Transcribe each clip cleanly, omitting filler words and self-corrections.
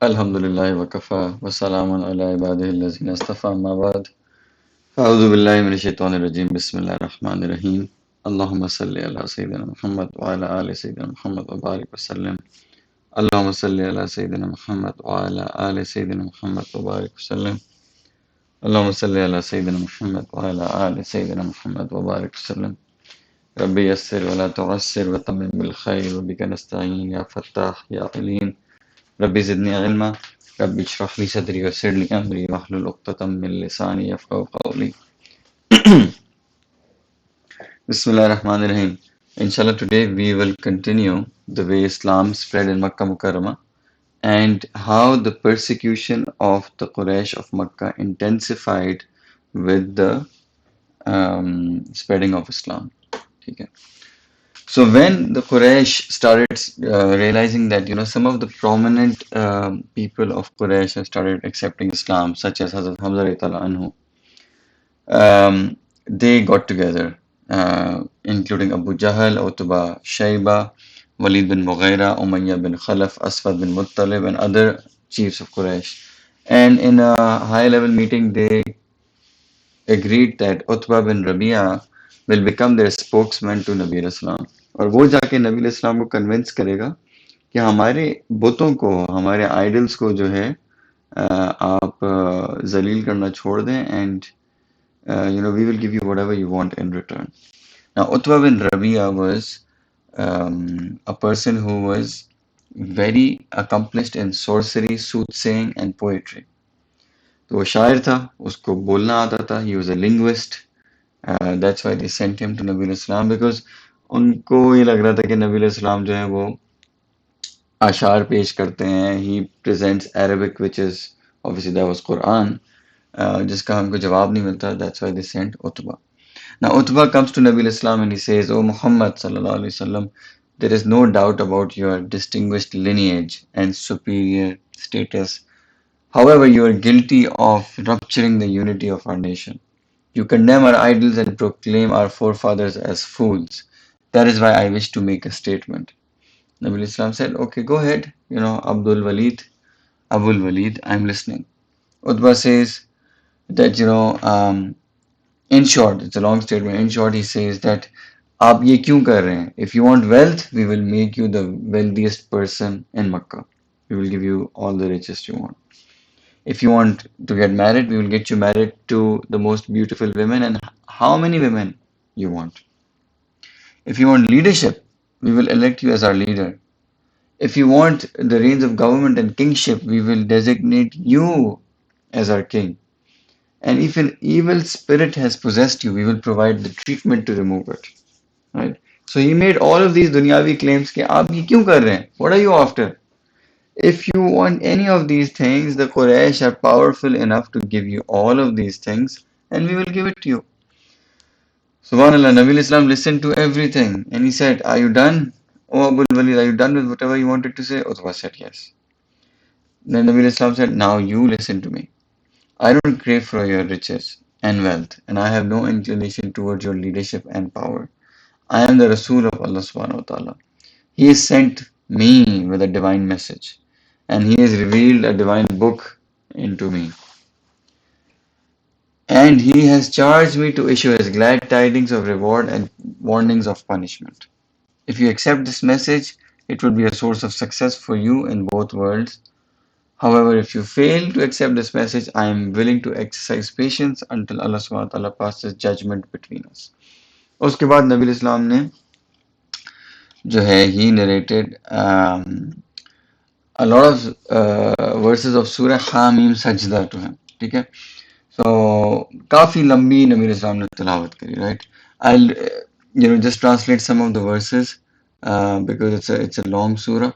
Alhamdulillah wa kafa wa salamun ala ibadihi allazina istafa amma ba'd. A'udhu billahi minash shaitanir rajim. Bismillahir rahmanir rahim. Allahumma salli ala Sayyidina Muhammad wa ala ali Sayyidina Muhammad wa barik wa sallim. Allahumma salli ala Sayyidina Muhammad wa ala ali Sayyidina Muhammad wa barik wa sallim. Allahumma salli ala Sayyidina Muhammad wa ala ali Sayyidina Muhammad wa barik wa sallim. Rabbi yassir wa la tu'assir wa tammim bil khair wa bika nasta'in ya Fattah ya Alim. ربي زدني علما ربي اشرح لي صدري ويسر لي أمري واحلل عقدة من لساني يفقهوا قولي Bismillah ar-Rahman ar-Rahim. Inshallah, today we will continue the way Islam spread in Makkah Mukarramah and how the persecution of the Quraysh of Makkah intensified with the spreading of Islam. Okay. So when the Quraysh started realizing that some of the prominent people of Quraysh have started accepting Islam, such as Hazrat Hamza radhiyallahu anhu, they got together, including Abu Jahl, Utbah, Shayba, Walid bin Mughira, Umayyah bin Khalaf, Aswad bin Muttalib, and other chiefs of Quraysh. And in a high-level meeting, they agreed that Utbah bin Rabia will become their spokesman to Nabi Islam. और वो जाके नबी इस्लाम को convince करेगा कि हमारे बुतों को, हमारे idols को जो है आप जलील करना छोड़ दें and we will give you whatever you want in return. Now Utbah bin Rabia was a person who was very accomplished in sorcery, soothsaying and poetry. तो वो शायर था, उसको बोलना आता था, he was a linguist. That's why they sent him to Nabi Islam because उनको ये लग रहा था कि नबी इस्लाम जो है वो अशार पेश करते हैं. He presents Arabic, which is obviously that was Quran, जिसका हमको जवाब नहीं मिलता. That's why they sent Utbah. Now Utbah comes to Nabi Islam and he says, "O Muhammad sallallahu alaihi wasallam, there is no doubt about your distinguished lineage and superior status. However, you are guilty of rupturing the unity of our nation. You condemn our idols and proclaim our forefathers as fools. That is why I wish to make a statement." Nabi Islam said, "Okay, go ahead. Abul Walid, I'm listening." Utbah says that, in short, it's a long statement. In short, he says that, "आप ये क्यों कर रहे हैं? If you want wealth, we will make you the wealthiest person in Makkah. We will give you all the richest you want. If you want to get married, we will get you married to the most beautiful women and how many women you want. If you want leadership, we will elect you as our leader. If you want the reins of government and kingship, we will designate you as our king. And if an evil spirit has possessed you, we will provide the treatment to remove it." Right? So he made all of these dunyavi claims कि आप ये क्यों कर रहे हैं? What are you after? If you want any of these things, the Quraysh are powerful enough to give you all of these things and we will give it to you. Subhanallah, Nabi Islam listened to everything and he said, "Are you done? Oh Abu Walid, are you done with whatever you wanted to say?" Utbah said, "Yes." Then Nabi Islam said, "Now you listen to me. I don't crave for your riches and wealth, and I have no inclination towards your leadership and power. I am the Rasul of Allah subhanahu wa ta'ala. He has sent me with a divine message, and He has revealed a divine book into me. And He has charged me to issue His glad tidings of reward and warnings of punishment. If you accept this message, it will be a source of success for you in both worlds. However, if you fail to accept this message, I am willing to exercise patience until Allah subhanahu wa ta'ala passes judgment between us." उसके बाद नबी इस्लाम ने जो है he narrated a lot of verses of Surah Hamim Sajda to him. ठीक है, so काफी लंबी नबी इस्लाम ने तिलावत करी. Right? I'll just translate some of the verses because it's a long surah.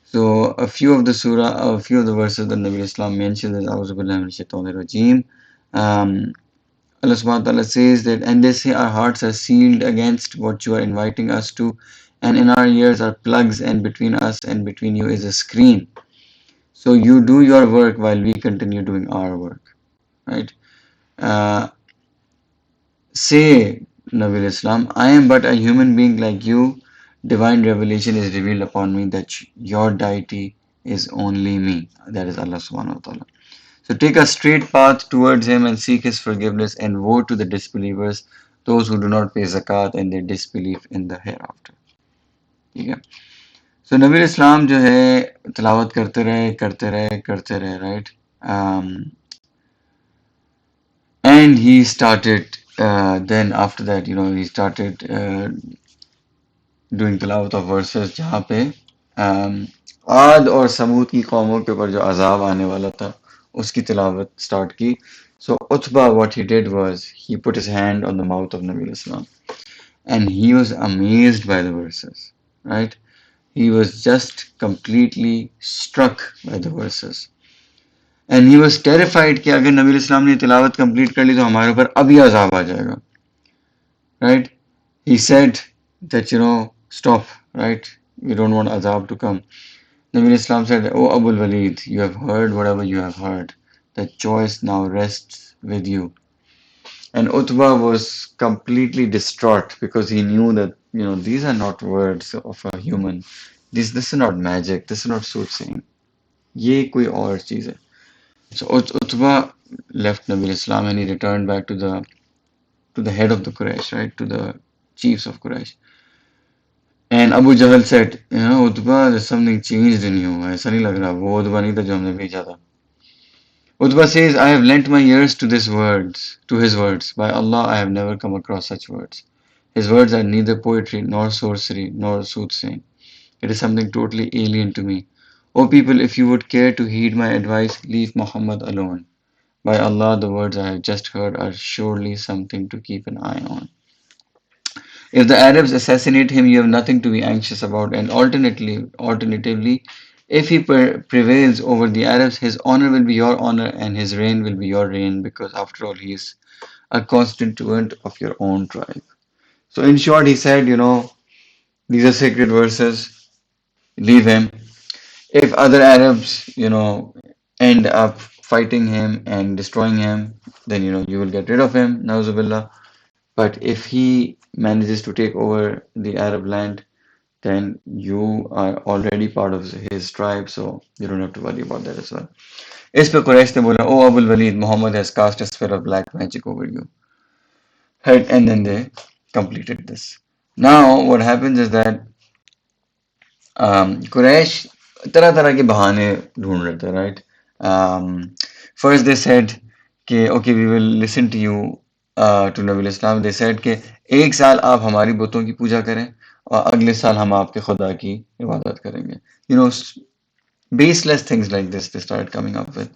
So a few of the verses that Nabi Islam mentioned is A'udhu Billahi Minash Shaitanir Rajeem. Allah subhanahu wa ta'ala says that, "And they say our hearts are sealed against what you are inviting us to, and in our ears are plugs, and between us and between you is a screen. So you do your work while we continue doing our work." Right? Say, Nabi Islam, "I am but a human being like you. Divine revelation is revealed upon me that your deity is only me, that is Allah subhanahu wa ta'ala. So take a straight path towards Him and seek His forgiveness, and woe to the disbelievers, those who do not pay zakat and they disbelieve in the hereafter. ठीक है. So नबी इस्लाम जो है तिलावत करते रहे, right? And he started, then after that, he started doing tilawat of verses जहाँ पे आद और समूद की कौमों के ऊपर जो अजाब आने वाला था उसकी तिलावत स्टार्ट की. So Utbah, what he did was he put his hand on the mouth of Nabi Islam and he was amazed by the verses, right? He was just completely struck by the verses. And he was terrified कि अगर नबी इस्लाम ने तिलावत complete कर ली तो हमारे ऊपर अभी अजाब आ जाएगा, right? He said that, stop, right? We don't want azab to come. Nabi Islam said, "O Abul Walid, you have heard whatever you have heard. The choice now rests with you." And Utbah was completely distraught because he knew that, these are not words of a human. This is not magic. This is not soothsaying. ये कोई और चीज़ है. So Utbah left Nabi Islam and he returned back to the head of the Quraysh, right? To the chiefs of Quraysh. And Abu Jahl said, Utbah, there's something changed in you. ऐसा नहीं लग रहा. वो Utbah नहीं था जो हमने भेजा था. Utbah says, I have lent my ears to his words. By Allah, I have never come across such words. His words are neither poetry, nor sorcery, nor soothsaying. It is something totally alien to me. O people, if you would care to heed my advice, leave Muhammad alone. By Allah, the words I have just heard are surely something to keep an eye on. If the Arabs assassinate him, you have nothing to be anxious about, and alternatively, if he prevails over the Arabs, his honor will be your honor, and his reign will be your reign, because after all, he is a constituent of your own tribe. So, in short, he said, these are sacred verses, leave him. If other Arabs, end up fighting him and destroying him, then, you will get rid of him, Nauzubillah. But if he manages to take over the Arab land, then you are already part of his tribe, so you don't have to worry about that as well. इस पे कुरैश ने बोला, "Oh Abul Walid, Muhammad has cast a spell of black magic over you." Right, and then they completed this. Now what happens is that Quraish तरह तरह के बहाने ढूंढ रहे थे, right? First they said कि okay, we will listen to you, to Nabi Islam. They said कि एक साल आप हमारी बुतों की पूजा करें और अगले साल हम आपके खुदा की इबादत करेंगे. You know, baseless things like this they started coming up with.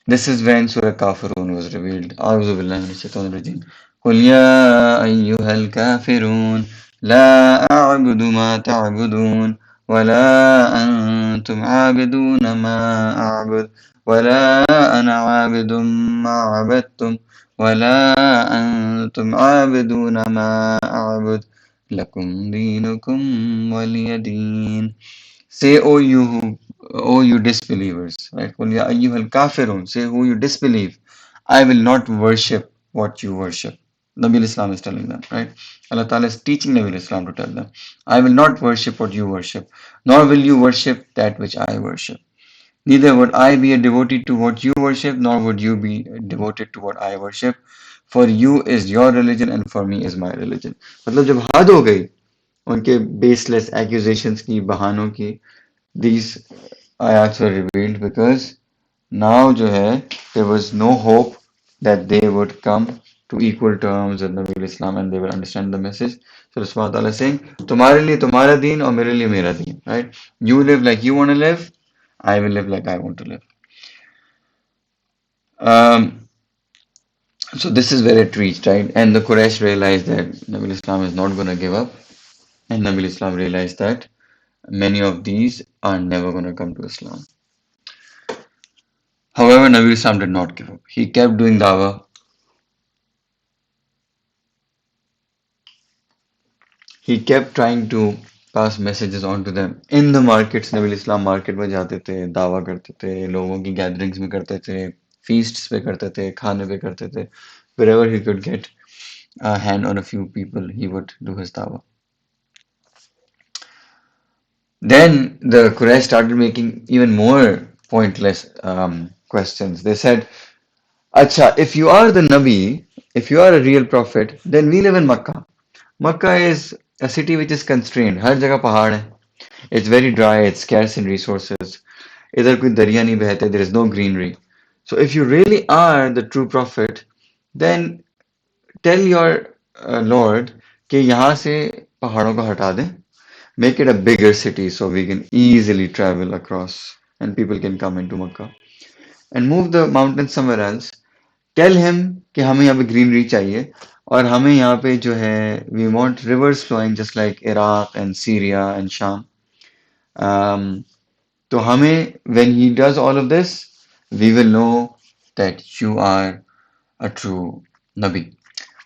This is when Surah Kafirun was revealed. أعوذ بالله من الشيطان الرجيم. قل يا أيها الكافرون لا أعبد ما تعبدون ولا أنتم عابدون ما أعبد ولا أنا عابد ما عبدتم ولا أنتم عابدون ما أعبد لكم دينكم ولي دين. Say, O you disbelievers, right? قُلْ يَا أَيُّهَا الْكَافِرُونَ. Say, who you disbelieve, I will not worship what you worship. Nabi Islam is telling them, right? Allah Ta'ala is teaching Nabi Islam to tell them, I will not worship what you worship, nor will you worship that which I worship. Neither would I be a devotee to what you worship, nor would you be devoted to what I worship. For you is your religion and for me is my religion. मतलब जब हद हो गई उनके baseless accusations की, बहानों की, these ayats were revealed because now जो है, there was no hope that they would come to equal terms with Nabi Islam and they will understand the message. So Allah Subhanahu wa Ta'ala is saying, तुम्हारे लिए तुम्हारा दीन और मेरे लिए मेरा दीन, right? You live like you want to live, I will live like I want to live. Um, so this is where it reached, right? And the Quraysh realized that Nabi Islam is not going to give up, and Nabi Islam realized that many of these are never going to come to Islam. However, Nabi Islam did not give up. He kept doing dawah. He kept trying to pass messages on to them. In the markets, Nabi Islam market में जाते थे, दावा करते थे, लोगों की gatherings में करते थे, feasts पे करते थे, खाने पे करते थे. Wherever he could get a hand on a few people, he would do his dawah. Then the Quraysh started making even more pointless questions. They said, Acha, if you are the Nabi, if you are a real prophet, then we live in Makkah. Makkah is a city which is constrained. हर जगह पहाड़ है. It's very dry, it's scarce in resources. इधर कोई दरिया नहीं बहते, there is no greenery. So if you really are the true prophet, then tell your Lord कि यहाँ से पहाड़ों को हटा दें. Make it a bigger city so we can easily travel across and people can come into Makkah. And move the mountains somewhere else. Tell him कि हमें यहाँ पे greenery चाहिए और हमें यहाँ पे जो है we want rivers flowing just like Iraq and Syria and Sham. Um, तो हमें when he does all of this, we will know that you are a true Nabi.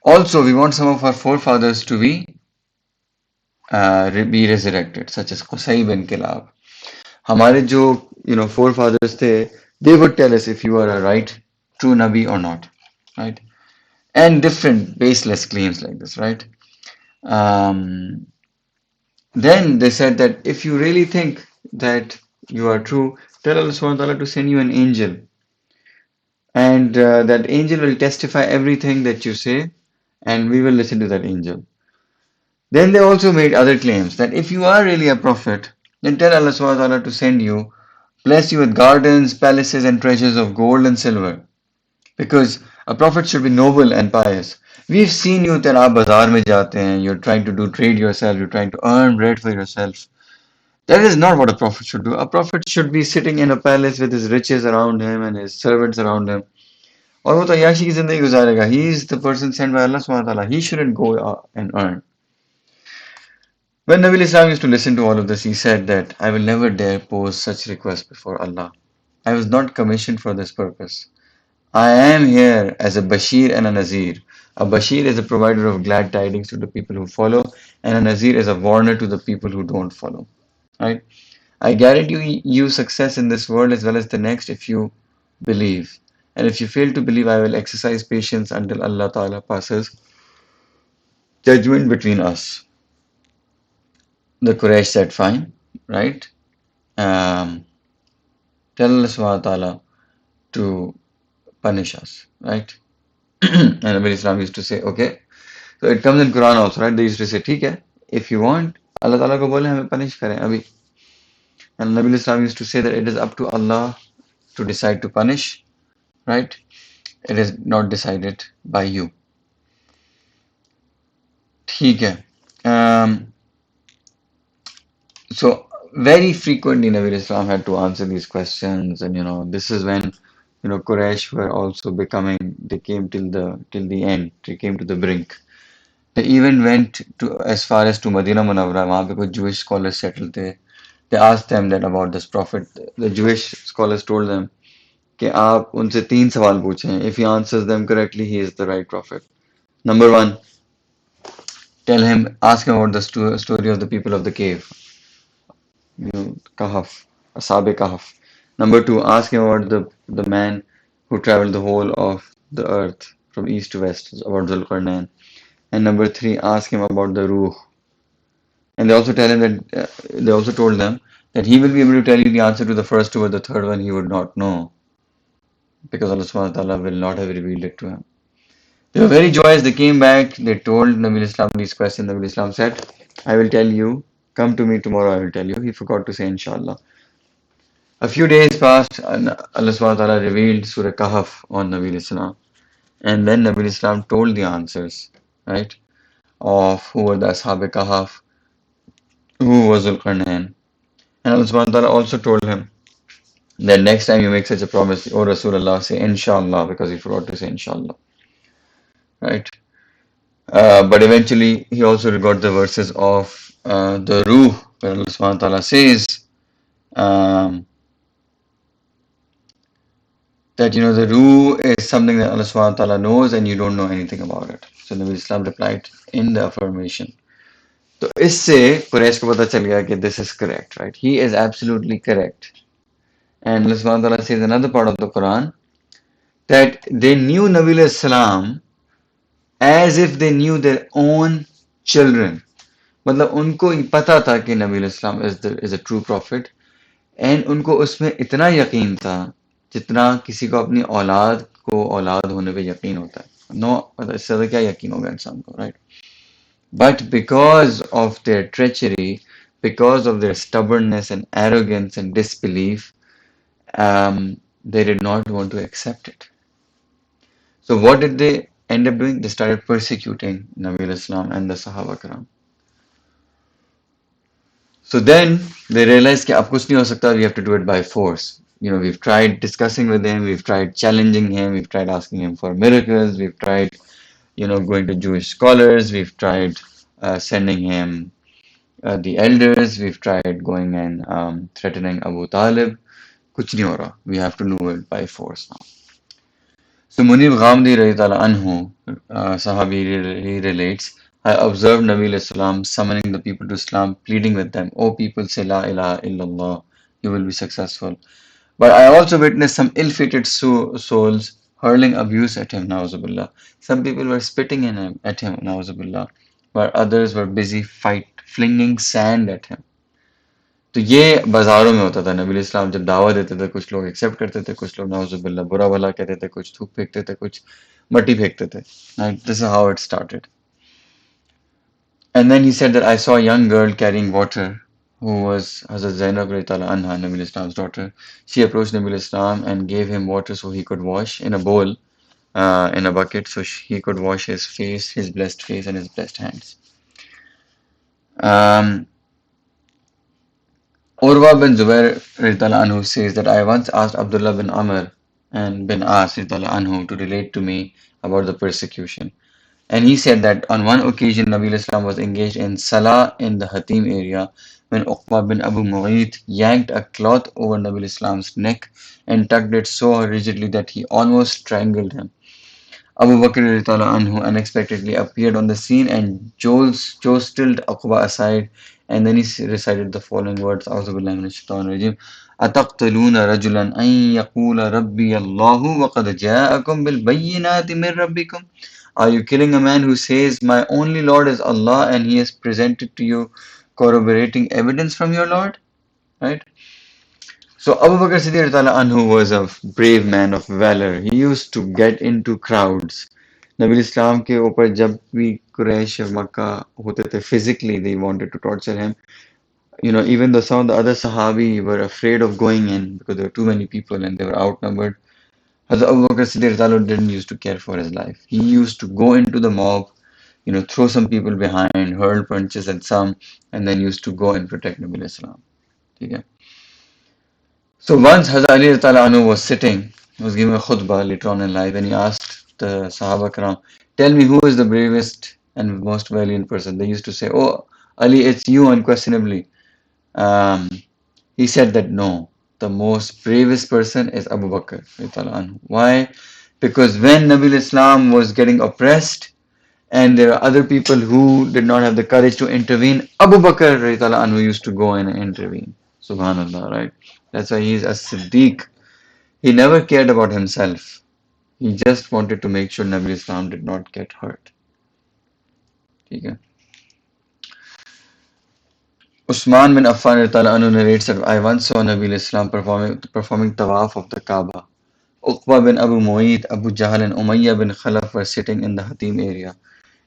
Also, we want some of our forefathers to be resurrected, such as Qusay bin Kilab. हमारे जो forefathers थे, they would tell us if you are a right true Nabi or not, right? And different baseless claims like this, right? Um, then they said that if you really think that you are true, tell Allah subhanahu wa ta'ala to send you an angel, and that angel will testify everything that you say, and we will listen to that angel. Then they also made other claims that if you are really a prophet, then tell Allah subhanahu wa ta'ala to send you, bless you with gardens, palaces, and treasures of gold and silver. Because a prophet should be noble and pious. We've seen you that aap bazaar mein jaate hain, you're trying to do trade yourself, you're trying to earn bread for yourself. That is not what a prophet should do. A prophet should be sitting in a palace with his riches around him and his servants around him. और वो तो अय्याशी की जिंदगी गुजारेगा. He is the person sent by Allah subhanahu wa ta'ala. He shouldn't go and earn. When Nabi Islam used to listen to all of this, he said that I will never dare pose such request before Allah. I was not commissioned for this purpose. I am here as a Bashir and a Nazir. A Bashir is a provider of glad tidings to the people who follow, and a Nazir is a warner to the people who don't follow. Right? I guarantee you success in this world as well as the next if you believe. And if you fail to believe, I will exercise patience until Allah Ta'ala passes judgment between us. The Quraysh said, fine, right? Um, tell Allah subhanahu wa ta'ala to punish us, right? And Nabi Islam used to say, okay. So it comes in Quran also, right? They used to say, ठीक है, if you want, Allah Ta'ala को बोले हमें punish करें अभी. And Nabi Islam used to say that it is up to Allah to decide to punish, right? It is not decided by you. ठीक है. So very frequently Nabi Islam had to answer these questions, and this is when Quraysh were also becoming. They came till the end. They came to the brink. They even went to as far as to Medina Munawwara. वहाँ पे कुछ Jewish scholars settled थे. They asked them that about this prophet. The Jewish scholars told them कि आप उनसे 3 सवाल पूछें. If he answers them correctly, he is the right prophet. Number one, ask him about the story of the people of the cave. Kahf, Ashab Kahf. Number two, ask him about the man who traveled the whole of the earth from east to west, about Zulqarnain. And number three, ask him about the Ruh. And they also told them that he will be able to tell you the answer to the first two, but the third one he would not know because Allah subhanahu wa ta'ala will not have revealed it to him. They were very joyous. They came back. They told Nabi Islam these questions. Nabi Islam said, I will tell you. Come to me tomorrow. I will tell you. He forgot to say, Inshallah. A few days passed, and Allah subhanahu wa ta'ala revealed Surah Kahf on Nabi Islam. And then Nabi Islam told the answers, right, of who were the Ashab Kahf, who was Zulqarnain. And Allah subhanahu wa ta'ala also told him that next time you make such a promise, O Rasulullah, say Inshallah, because he forgot to say Inshallah, right? But eventually, he also got the verses of the Ruh, where Allah subhanahu wa ta'ala says, um, that the Ruh is something that Allah subhanahu wa ta'ala knows and you don't know anything about it. So Nabi Islam replied in the affirmation. So इससे Quraysh को पता चल गया कि this is correct, right? He is absolutely correct. And Allah subhanahu wa ta'ala says another part of the Quran that they knew Nabi Islam as if they knew their own children. मतलब उनको पता था कि नबी Islam is a true prophet and उनको उसमें इतना यकीन था जितना किसी को अपनी औलाद होने पे यकीन होता है नो मतलब इससे ज्यादा क्या यकीन होगा इंसान को right but because of their treachery because of their stubbornness and arrogance and disbelief they did not want to accept it. So what did they end up doing? They started persecuting Nabi Islam and the Sahaba Karam. So then they realized कि अब कुछ नहीं हो सकता, we have to do it by force. You know, we've tried discussing with him, we've tried challenging him, we've tried asking him for miracles, we've tried, you know, going to Jewish scholars, we've tried sending him the elders, we've tried going and threatening Abu Talib. कुछ नहीं हो रहा. We have to do it by force now. So Munib Ghamdi Radhiyallahu anhu, Sahabi, he relates, I observed Nabi Islam summoning the people to Islam, pleading with them, O people, say La ilaha illallah, you will be successful. But I also witnessed some ill-fated souls hurling abuse at him, Nauzubillah. Some people were spitting at him, Nauzubillah, while others were busy flinging sand at him. तो ये बाजारों में होता था नबी इस्लाम जब दावा देते थे कुछ लोग एक्सेप्ट करते थे कुछ लोग नाउजुबिल्ला बुरा भला कहते थे कुछ थूक फेंकते थे कुछ मट्टी फेंकते थे this is how it started and then he said that I saw a young girl carrying water who was Hazrat Zainab radiallahu anha Nabi Islam's daughter she approached Nabi Islam and gave him water so he could wash in a bowl in a bucket so he could wash his face his blessed face and his blessed hands um, Urwa bin Zubair anhu says that I once asked Abdullah bin Amr and bin As anhu to relate to me about the persecution. And he said that on one occasion Nabi Islam was engaged in Salah in the Hatim area when Uqba bin Abu Mu'ayt yanked a cloth over Nabi Islam's neck and tugged it so rigidly that he almost strangled him. Abu Bakr anhu unexpectedly appeared on the scene and jostled Uqba aside and then he recited the following words A'udhu أتقتلون رجلا أن يقول ربي الله وقد جاءكم بالبينات من ربكم Are you killing a man who says my only Lord is Allah and he has presented to you corroborating evidence from your Lord? Right? So Abu Bakr Siddiq anhu was a brave man of valor. He used to get into crowds. Nabi Islam के ऊपर जब भी कुरैश मक्का होते थे physically they wanted to torture him. You know, even though some of the other Sahabi were afraid of going in because there were too many people and they were outnumbered, Hazrat Abu Bakr Siddiq didn't used to care for his life. He used to go into the mob, you know, throw some people behind, hurl punches at some, and then used to go and protect Nabi Islam. Okay? So once Hazrat Ali anhu was sitting, he was giving a khutbah later on in life, and he asked the Sahaba Karam, tell me who is the bravest and most valiant person. They used to say, oh, Ali, it's you unquestionably. Um, he said that no, the most bravest person is Abu Bakr. Anhu. Why? Because when Nabi Islam was getting oppressed and there are other people who did not have the courage to intervene, Abu Bakr anhu used to go and intervene. Subhanallah, right? That's why he is a Siddiq. He never cared about himself. He just wanted to make sure Nabi Islam did not get hurt. Okay. Usman bin Affan anhu narrates that I once saw Nabi Islam performing tawaf of the Kaaba. Uqba bin Abu Mu'ayt, Abu Jahl and Umayyah bin Khalaf were sitting in the Hatim area.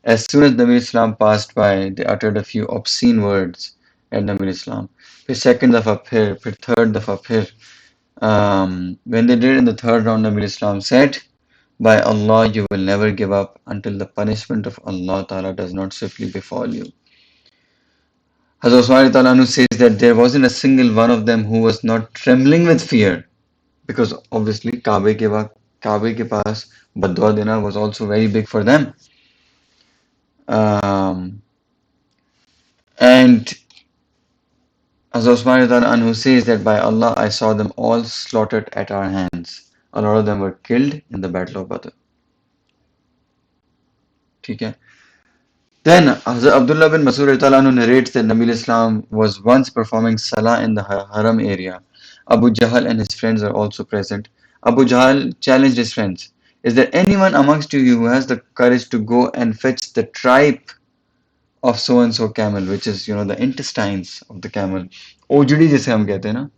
As soon as Nabi Islam passed by, they uttered a few obscene words at Nabi Islam. फिर second दफा फिर third दफा फिर when they did in the third round, Nabi Islam said, by Allah, you will never give up until the punishment of Allah Ta'ala does not swiftly befall you. Hazrat Usman Ta'ala says that there wasn't a single one of them who was not trembling with fear because obviously Kabe ke paas badwa dena was also very big for them. And Hazrat Usman anhu says that by Allah I saw them all slaughtered at our hands. A lot of them were killed in the battle of Badr. Okay. Then Hazrat Abdullah bin Masud anhu narrates that Nabi Islam was once performing Salah in the Haram area. Abu Jahl and his friends are also present. Abu Jahl challenged his friends. Is there anyone amongst you who has the courage to go and fetch the tripe of so and so camel, which is, the intestines of the camel, ओजड़ी जिसे हम कहते हैं ना,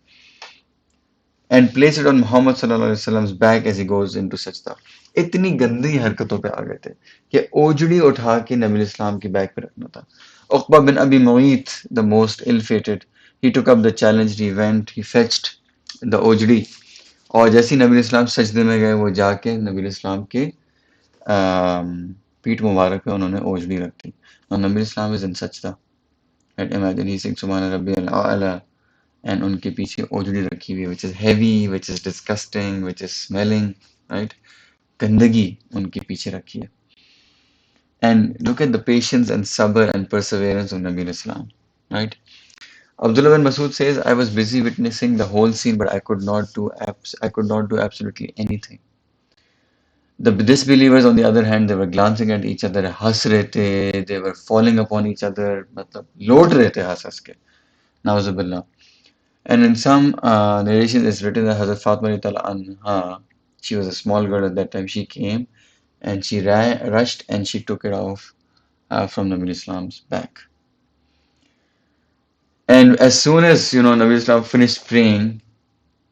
and place it on Muhammad sallallahu alaihi wasallam's back as he goes into sajda. इतनी गंदी हरकतों पे आ गए थे कि ओजड़ी उठा के नबी इस्लाम की बैक पे रखना था. Uqba bin Abi Mu'ayt, the most ill-fated, he took up the challenge. He went, he fetched the ओजड़ी, और जैसे ही नबी इस्लाम सजदे में गए, वो जाके नबी इस्लाम के पीठ मुबारक पे उन्होंने ओजड़ी रख दी. और नबी इस्लाम इज इन सजदा, right? Imagine he sings Subhana Rabbiyal A'la, and उनके पीछे ओजड़ी रखी हुई है, which is heavy, which is disgusting, which is smelling, right? गंदगी उनके पीछे रखी है. And look at the patience and sabr and perseverance of Nabi Islam, right? Abdullah bin Masud says, I was busy witnessing the whole scene, but I could not do absolutely anything. The disbelievers, on the other hand, they were glancing at each other, हंस रहे थे, they were falling upon each other, मतलब लौट रहे थे हंस हंस के, नाउजुबिल्लाह. And in some narrations, it's written that Hazrat Fatima anha, she was a small girl at that time. She came and she rushed and she took it off from Nabi Islam's back. And as soon as Nabi Islam finished praying,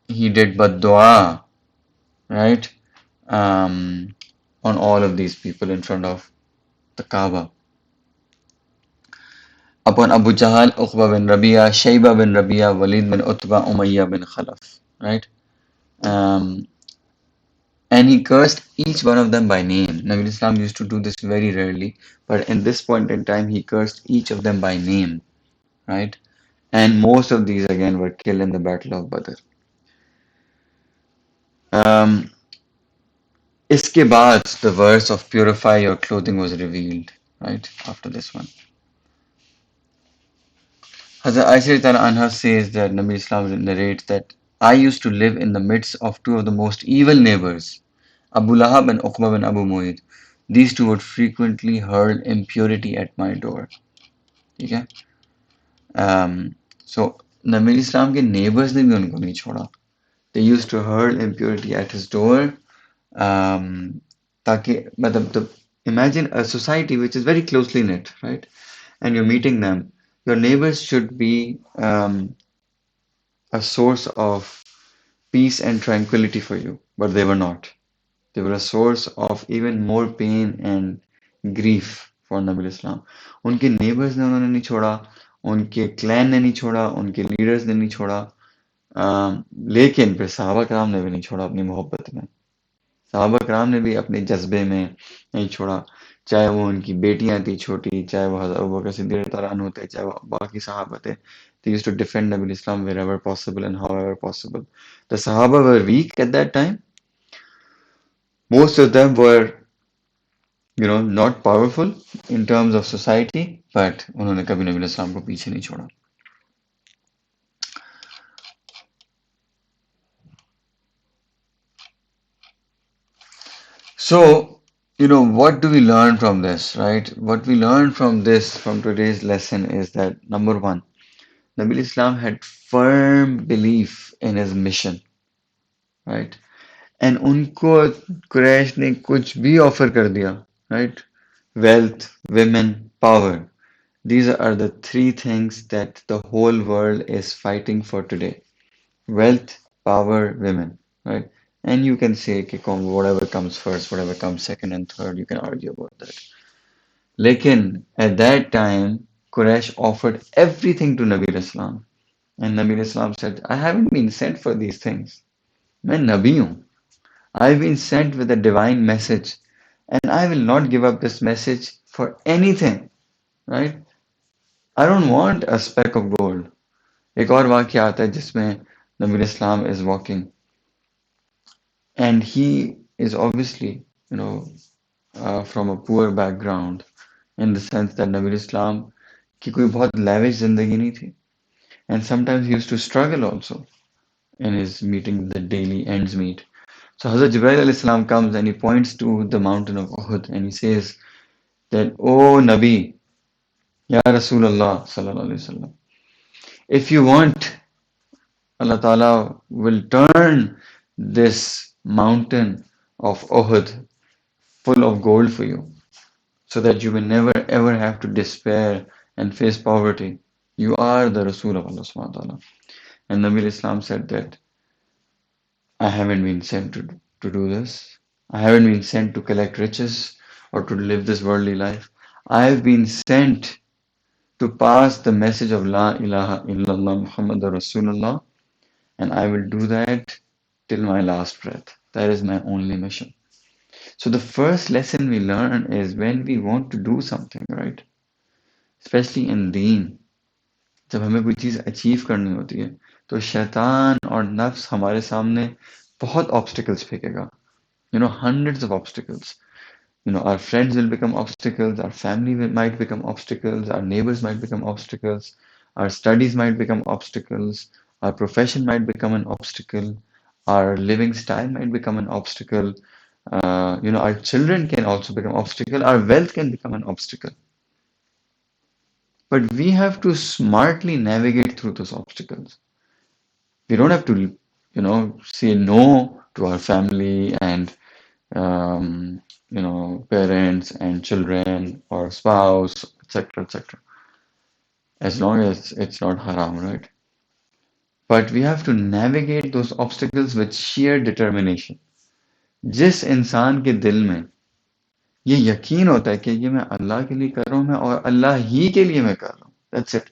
he did bad dua, right, um, on all of these people in front of the Kaaba. Upon Abu Jahl, Uqba bin Rabi'a, Shayba bin Rabi'a, Walid bin Utba, Umayyah bin Khalaf, right? Um, And he cursed each one of them by name. Nabi Islam used to do this very rarely, but in this point in time, he cursed each of them by name, right? And most of these again were killed in the Battle of Badr. Um, इसके बाद, the verse of purify your clothing was revealed, right? After this one. Hazrat Aisha Anha says that Nabi Islam narrates that I used to live in the midst of two of the most evil neighbors, Abu Lahab and Uqba bin Abu Mu'ayt. These two would frequently hurl impurity at my door. ठीक है. So नबी इस्लाम के neighbors ने भी उनको नहीं छोड़ा. They used to hurl impurity at his door. ताकि मतलब imagine a society which is very closely knit, right? And you're meeting them. Your neighbors should be a source of peace and tranquility for you, but they were not. They were a source of even more pain and grief for Nabi Islam. उनके neighbors ने उन्होंने नहीं छोड़ा, उनके clan ने नहीं छोड़ा, उनके leaders ने नहीं छोड़ा, लेकिन फिर सहाबा कराम ने भी नहीं छोड़ा अपनी मोहब्बत में. सहाबा कराम ने भी अपने जज्बे में नहीं छोड़ा, चाहे वो उनकी बेटियां थी छोटी, चाहे वो हज़रत अबू बकर सिद्दीक़ रज़ियल्लाहु अन्हु थे, चाहे वो बाकी सहाबा थे. They used to defend Nabi Islam wherever possible and however possible. The Sahaba were weak at that time. Most of them were, not powerful in terms of society, but उन्होंने कभी नबी इस्लाम को पीछे नहीं छोड़ा. So, what do we learn from this, right? What we learn from this, from today's lesson, is that number one, Nabi Islam had firm belief in his mission, right? And उनको कुरैश ने कुछ भी ऑफर कर दिया, right? Wealth, women, power. These are the three things that the whole world is fighting for today. Wealth, power, women, right? And you can say whatever comes first, whatever comes second and third, you can argue about that. Lekin at that time, Quraysh offered everything to Nabi Islam. And Nabi Islam said, I haven't been sent for these things. मैं नबी हूँ. I've been sent with a divine message, and I will not give up this message for anything, right? I don't want a speck of gold. एक और वाक्य आता है जिसमें नबी इस्लाम is walking, and he is obviously, from a poor background, in the sense that Nabi Islam की कोई बहुत lavish जिंदगी नहीं थी, and sometimes he used to struggle also in his meeting the daily ends meet. So Hazrat Jibreel alayhi salam comes and he points to the mountain of Uhud and he says that, "Oh Nabi, Ya Rasulullah sallallahu alaihi wasallam, if you want, Allah Ta'ala will turn this mountain of Uhud full of gold for you." so that you will never ever have to despair and face poverty. You are the Rasul of Allah subhanahu wa ta'ala. And Nabi Islam said that I haven't been sent to do this. I haven't been sent to collect riches or to live this worldly life. I have been sent to pass the message of La ilaha illallah Muhammad Rasulullah, and I will do that till my last breath. That is my only mission. So the first lesson we learn is when we want to do something, right? Especially in deen, जब हमें कोई चीज़ achieve करनी होती है तो शैतान और नफ्स हमारे सामने बहुत obstacles फेंकेगा. Hundreds of obstacles. Our friends will become obstacles, our family might become obstacles, our neighbors might become obstacles, our studies might become obstacles, our profession might become an obstacle, our living style might become an obstacle. Our children can also become obstacle, our wealth can become an obstacle. But we have to smartly navigate through those obstacles. We don't have to, say no to our family and parents and children or spouse, etc., etc. As long as it's not haram, right? But we have to navigate those obstacles with sheer determination. जिस इंसान के दिल में ये यकीन होता है कि ये मैं अल्लाह के लिए कर रहा हूँ मैं और अल्लाह ही के लिए मैं कर रहा हूँ. That's it.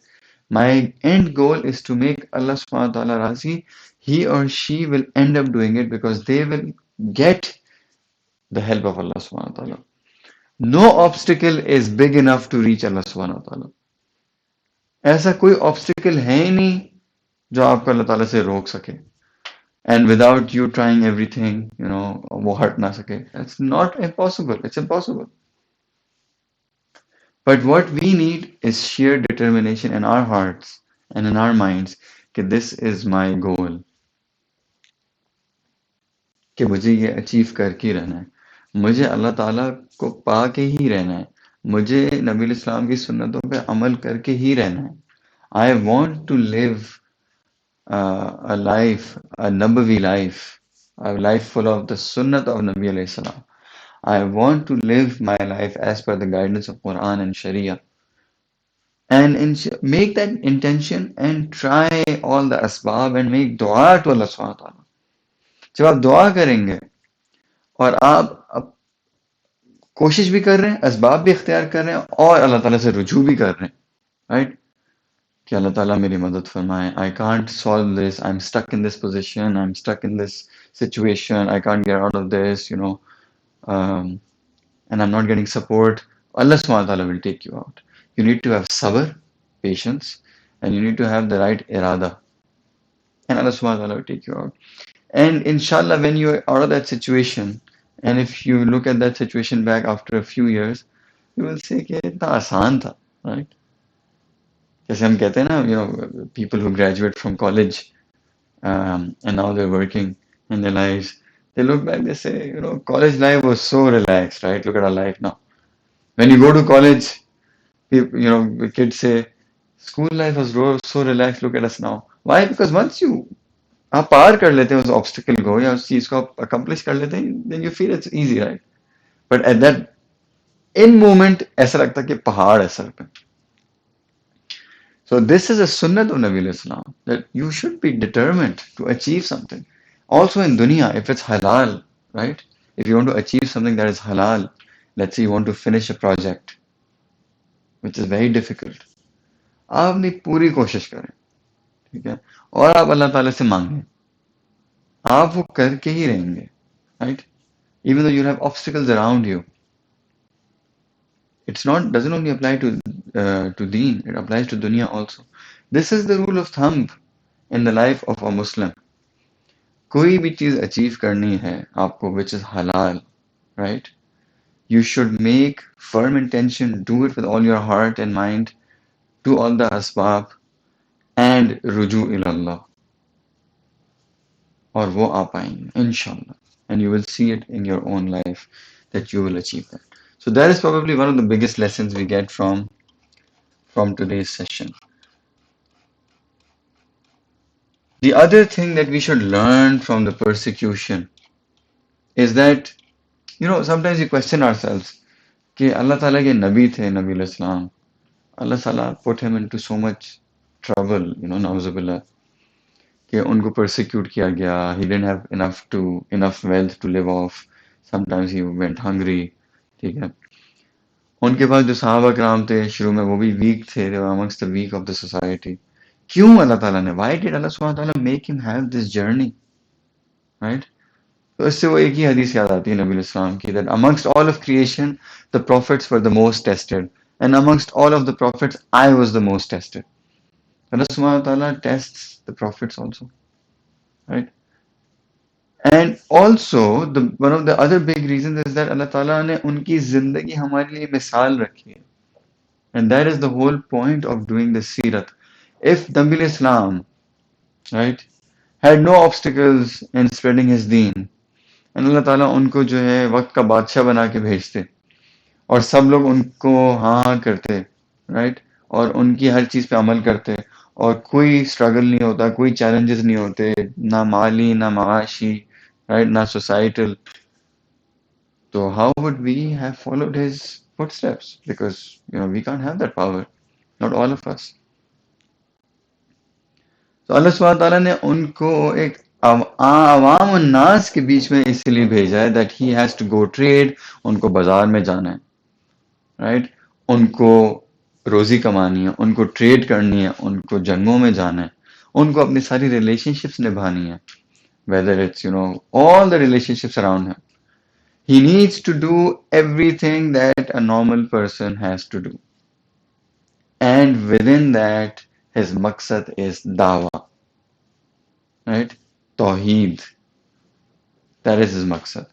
My end goal is to make Allah subhanahu wa ta'ala razi. He or she will end up doing it because they will get the help of Allah subhanahu wa ta'ala. No obstacle is big enough to reach Allah subhanahu wa ta'ala. ऐसा कोई obstacle है ही नहीं जो आपको अल्लाह ताला से रोक सके. And without you trying everything, वो हट ना सके. That's not impossible. It's impossible. But what we need is sheer determination in our hearts and in our minds कि this is my goal. कि मुझे ये अचीव करके रहना है. मुझे अल्लाह ताला को पा के ही रहना है. मुझे नबी इस्लाम की सुन्नतों पे अमल करके ही रहना है. I want to live a life, a Nabawi life, a life full of the Sunnat of Nabi alayhi salam. I want to live my life as per the guidance of Quran and Sharia. And make that intention and try all the asbab and make dua to Allah subhanahu wa ta'ala. जब आप दुआ करेंगे और आप कोशिश भी कर रहे हैं, असबाब भी इख्तियार कर रहे हैं और अल्लाह ताला से रुजू भी कर रहे हैं, राइट? कि अल्लाह ताला मेरी मदद फरमाए. I can't solve this. I'm stuck in this position. I'm stuck in this situation. I can't get out of this, and I'm not getting support. Allah subhanahu wa ta'ala will take you out. You need to have sabr, patience, and you need to have the right irada. And Allah subhanahu wa ta'ala will take you out. And inshallah, when you're out of that situation, and if you look at that situation back after a few years, you will say कि इतना आसान था, right? जैसे हम कहते हैं ना, people who graduate from college and now they're working in their lives, they look back, they say, college life was so relaxed, right? Look at our life now. When you go to college, the kids say, school life was so relaxed, look at us now. Why? Because once आप पार कर लेते हैं उस obstacle को या उस चीज को आप अकम्प्लिश कर लेते हैं, then you feel it's easy, right? But at that in moment ऐसा लगता है कि पहाड़ है सर पे. So this is a sunnah of Nabi Islam that you should be determined to achieve something. Also in dunya, if it's halal, right? If you want to achieve something that is halal, let's say you want to finish a project, which is very difficult, आप अपनी पूरी कोशिश करें, ठीक है? और आप अल्लाह ताला से मांगें, आप वो करके ही रहेंगे, right? Even though you'll have obstacles around you. It's not doesn't only apply to deen, it applies to dunya also. This is the rule of thumb in the life of a Muslim. कोई भी चीज achieve करनी है आपको which is halal, right? You should make firm intention, do it with all your heart and mind, do all the asbab and ruju ilallah. और वो आ पाएंगे, inshallah. And you will see it in your own life that you will achieve that. So that is probably one of the biggest lessons we get from today's session. The other thing that we should learn from the persecution is that, sometimes we question ourselves. कि अल्लाह ताला के नबी थे, नबी इस्लाम, अल्लाह ताला put him into so much trouble, नाउज़ुबिल्लाह, कि उनको persecute किया गया, he didn't have enough wealth to live off, sometimes he went hungry, ठीक है। उनके पास जो सहाबा कराम थे शुरू में वो भी वीक थे, they were amongst the weak of the society। क्यों अल्लाह ताला ने, why did Allah subhanahu wa ta'ala make him have this journey, right? तो इससे वो एक ही हदीस याद आती है नबी इस्लाम की, that amongst all of creation the prophets were the most tested and amongst all of the prophets I was the most tested। Allah subhanahu wa ta'ala tests the prophets also, right? And also the one of the other big reasons is that Allah ताला ने उनकी जिंदगी हमारे लिए मिसाल रखी है, and that is the whole point of doing the seerat। If Nabi Islam, right, had no obstacles in spreading his deen, and Allah ताला उनको जो है वक्त का बादशाह बना के भेजते और सब लोग उनको हाँ हाँ करते, राइट, और उनकी हर चीज़ पे अमल करते और कोई स्ट्रगल नहीं होता, कोई चैलेंजेस नहीं होते, ना माली ना माशी, राइट, ना सोसाइटल, तो how would we have followed his footsteps? Because we can't have that power, not all of us। तो अल्लाह सुब्हानहू तआला ने उनको एक अवाम और नास के बीच में इसलिए भेजा है that he has to go trade, उनको बाजार में जाना है, राइट, उनको रोजी कमानी है, उनको ट्रेड करनी है, उनको जंगों में जाना है, उनको अपनी सारी रिलेशनशिप्स निभानी है, whether it's all the relationships around him, he needs to do everything that a normal person has to do, and within that his maqsad is dawah, right, tawheed, that is his maqsad।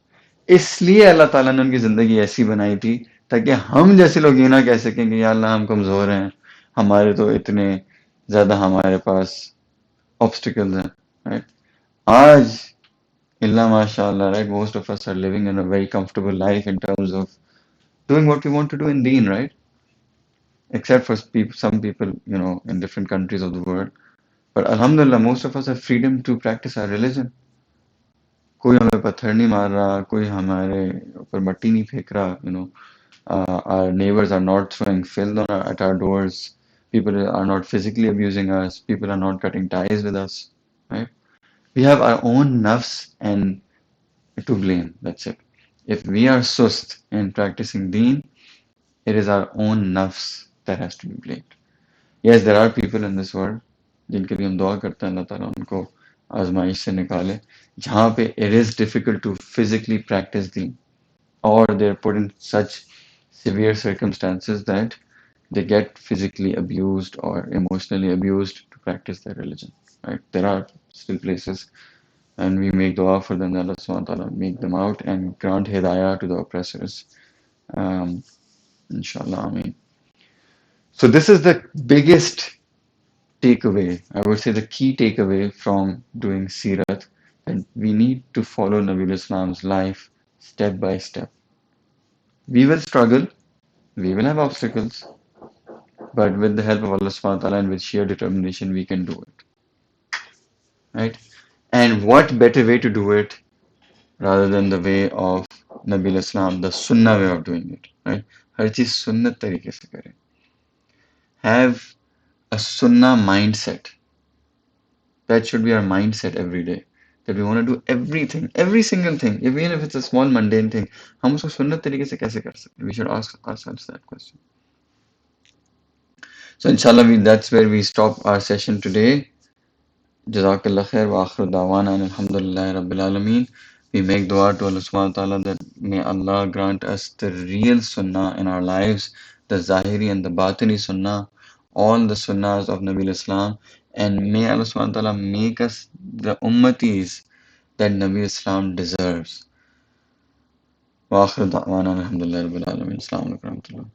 इसलिए अल्लाह ताला ने उनकी जिंदगी ऐसी बनाई थी ताकि हम जैसे लोग ये ना कह सकें कि या अल्लाह हम कमजोर हैं, हमारे तो इतने ज्यादा हमारे पास ऑब्स्टिकल्स हैं, राइट। आज इल्ला माशाअल्लाह, right, most of us are living in a very comfortable life in terms of doing what we want to do in deen, right, except for some people in different countries of the world, but alhamdulillah most of us have freedom to practice our religion। कोई हमें पत्थर नहीं मार रहा, कोई हमारे ऊपर मट्टी नहीं फेंक रहा, our neighbors are not throwing filth at our doors, people are not physically abusing us, people are not cutting ties with us, right? We have our own nafs and to blame, that's it। If we are sust in practicing deen, it is our own nafs that has to be blamed। Yes, there are people in this world जिनके लिए हम दुआ करते हैं अल्लाह ताला उनको आजमाइश से निकाले, जहाँ पे it is difficult to physically practice deen or they're put in such severe circumstances that they get physically abused or emotionally abused to practice their religion, right? There are still places, and we make dua for them that Allah subhanahu wa ta'ala make them out and grant hidayah to the oppressors. Um, Inshallah, Ameen. So this is the biggest takeaway, I would say the key takeaway from doing Seerat, that we need to follow Nabi Islam's life step by step. We will struggle, we will have obstacles, but with the help of Allah subhanahu wa ta'ala and with sheer determination, we can do it, right? And what better way to do it rather than the way of Nabi Islam, the Sunnah way of doing it, right? हर चीज सुन्नत तरीके से करें। Have a Sunnah mindset। That should be our mindset every day। That we want to do everything, every single thing, even if it's a small mundane thing, हम उसको सुन्नत तरीके से कैसे कर सकते हैं? We should ask ourselves that question। So inshallah, that's where we stop our session today। Jazakallah khair wa akhiru da'wana and alhamdulillahi rabbil alameen। We make dua to Allah subhanahu wa ta'ala that may Allah grant us the real sunnah in our lives, the zahiri and the batini sunnah, all the sunnahs of Nabi Islam, and may Allah subhanahu wa ta'ala make us the ummatis that Nabi Islam deserves। Wa akhiru da'wana and alhamdulillahi rabbil alameen। Assalamu alaikum wa rahmatullah।